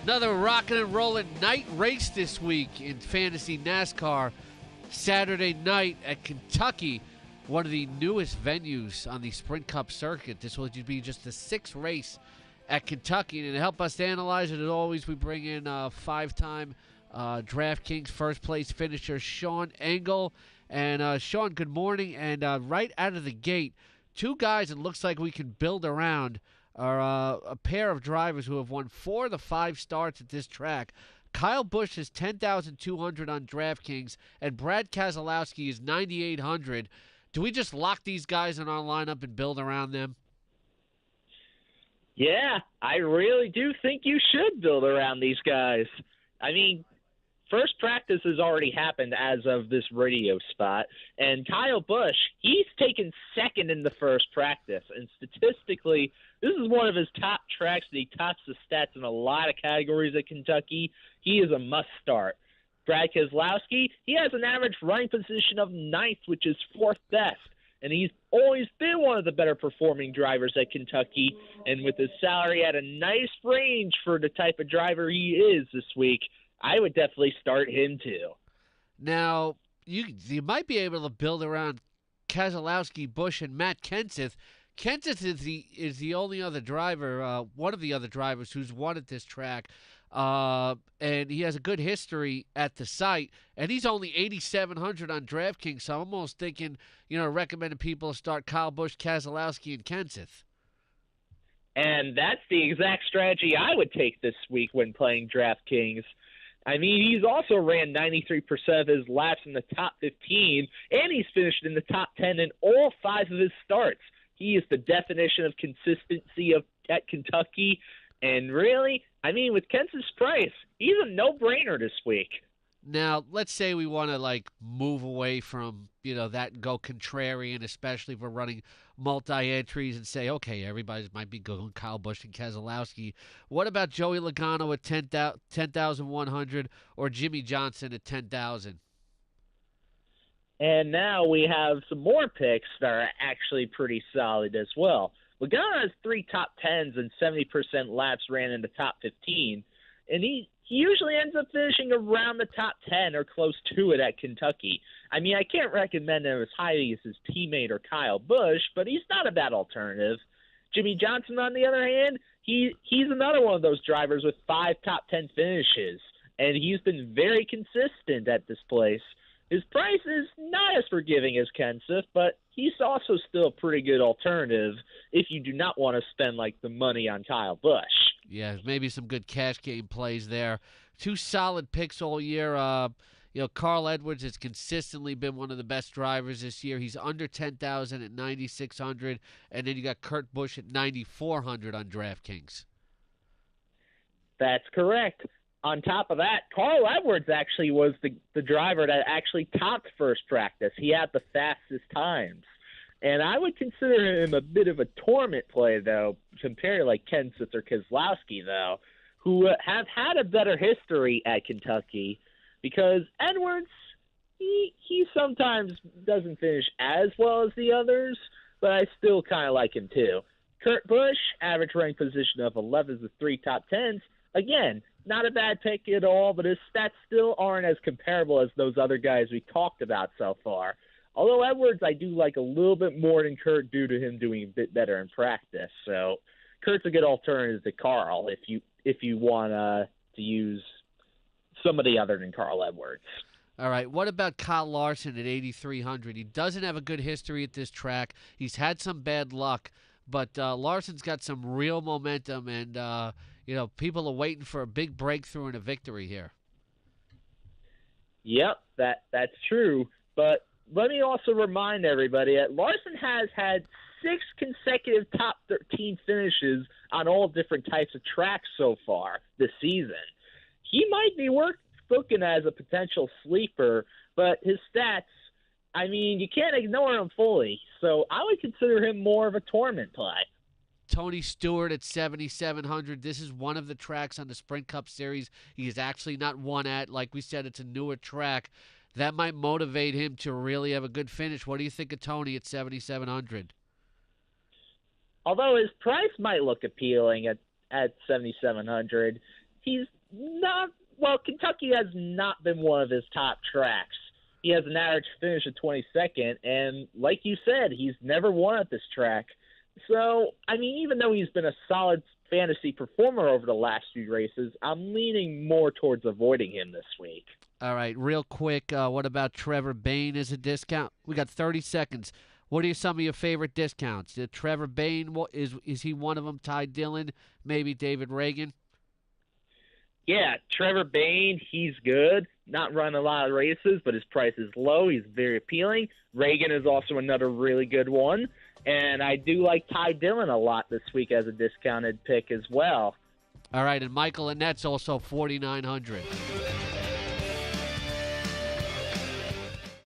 Another rockin' and rollin' night race this week in Fantasy NASCAR. Saturday night at Kentucky, one of the newest venues on the Sprint Cup circuit. This will be just the sixth race at Kentucky. And to help us analyze it, as always, we bring in five-time DraftKings first-place finisher Sean Engel. And Sean, good morning. And right out of the gate, two guys it looks like we can build around are a pair of drivers who have won 4 of the 5 starts at this track. Kyle Busch is 10,200 on DraftKings, and Brad Keselowski is 9,800. Do we just lock these guys in our lineup and build around them? Yeah, I really do think you should build around these guys. I mean, first practice has already happened as of this radio spot, and Kyle Busch, he's taken second in the first practice, and statistically, this is one of his top tracks that he tops the stats in a lot of categories at Kentucky. He is a must-start. Brad Keselowski, he has an average running position of 9th, which is 4th best, and he's always been one of the better-performing drivers at Kentucky, and with his salary at a nice range for the type of driver he is this week, I would definitely start him too. Now, you might be able to build around Keselowski, Busch, and Matt Kenseth. Kenseth is the only other driver, one of the other drivers who's won at this track, and he has a good history at the site, and he's only 8,700 on DraftKings, so I'm almost thinking, recommending people start Kyle Busch, Keselowski, and Kenseth. And that's the exact strategy I would take this week when playing DraftKings. I mean, he's also ran 93% of his laps in the top 15, and he's finished in the top 10 in all 5 of his starts. He is the definition of consistency at Kentucky. And really, I mean, with Kenseth's price, he's a no-brainer this week. Now, let's say we want to, move away from, that and go contrarian, especially if we're running multi-entries and say, okay, everybody might be going Kyle Busch and Keselowski. What about Joey Logano at 10,100 or Jimmy Johnson at 10,000? And now we have some more picks that are actually pretty solid as well. Logano has 3 top 10s and 70% laps ran in the top 15, and he usually ends up finishing around the top 10 or close to it at Kentucky. I mean, I can't recommend him as highly as his teammate or Kyle Busch, but he's not a bad alternative. Jimmy Johnson, on the other hand, he's another one of those drivers with 5 top 10 finishes, and he's been very consistent at this place. His price is not as forgiving as Kenseth, but he's also still a pretty good alternative if you do not want to spend the money on Kyle Busch. Yeah, maybe some good cash game plays there. 2 solid picks all year. Carl Edwards has consistently been one of the best drivers this year. He's under 10,000 at 9,600, and then you got Kurt Busch at 9,400 on DraftKings. That's correct. On top of that, Carl Edwards actually was the driver that actually topped first practice. He had the fastest times. And I would consider him a bit of a torment play, though, compared to Kenseth or Keselowski, though, who have had a better history at Kentucky, because Edwards, he sometimes doesn't finish as well as the others, but I still kind of like him too. Kurt Busch, average running position of 11 with 3 top 10s. Again, not a bad pick at all, but his stats still aren't as comparable as those other guys we talked about so far. Although Edwards I do like a little bit more than Kurt due to him doing a bit better in practice. So Kurt's a good alternative to Carl if you want to use somebody other than Carl Edwards. All right, what about Kyle Larson at 8,300? He doesn't have a good history at this track. He's had some bad luck, but Larson's got some real momentum, and people are waiting for a big breakthrough and a victory here. Yep, that's true. But let me also remind everybody that Larson has had 6 consecutive top 13 finishes on all different types of tracks so far this season. He might be looking as a potential sleeper, but his stats, I mean, you can't ignore him fully. So I would consider him more of a tournament play. Tony Stewart at 7,700. This is one of the tracks on the Sprint Cup Series he is actually not won at. Like we said, it's a newer track. That might motivate him to really have a good finish. What do you think of Tony at 7,700? Although his price might look appealing at 7,700, he's not – well, Kentucky has not been one of his top tracks. He has an average finish of 22nd, and like you said, he's never won at this track. So, I mean, even though he's been a solid fantasy performer over the last few races, I'm leaning more towards avoiding him this week. All right, real quick, what about Trevor Bayne as a discount? We got 30 seconds. What are some of your favorite discounts? Trevor Bayne, is he one of them? Ty Dillon, maybe David Reagan? Yeah, Trevor Bayne, he's good. Not running a lot of races, but his price is low. He's very appealing. Reagan is also another really good one. And I do like Ty Dillon a lot this week as a discounted pick as well. All right, and Michael Annette's also 4,900.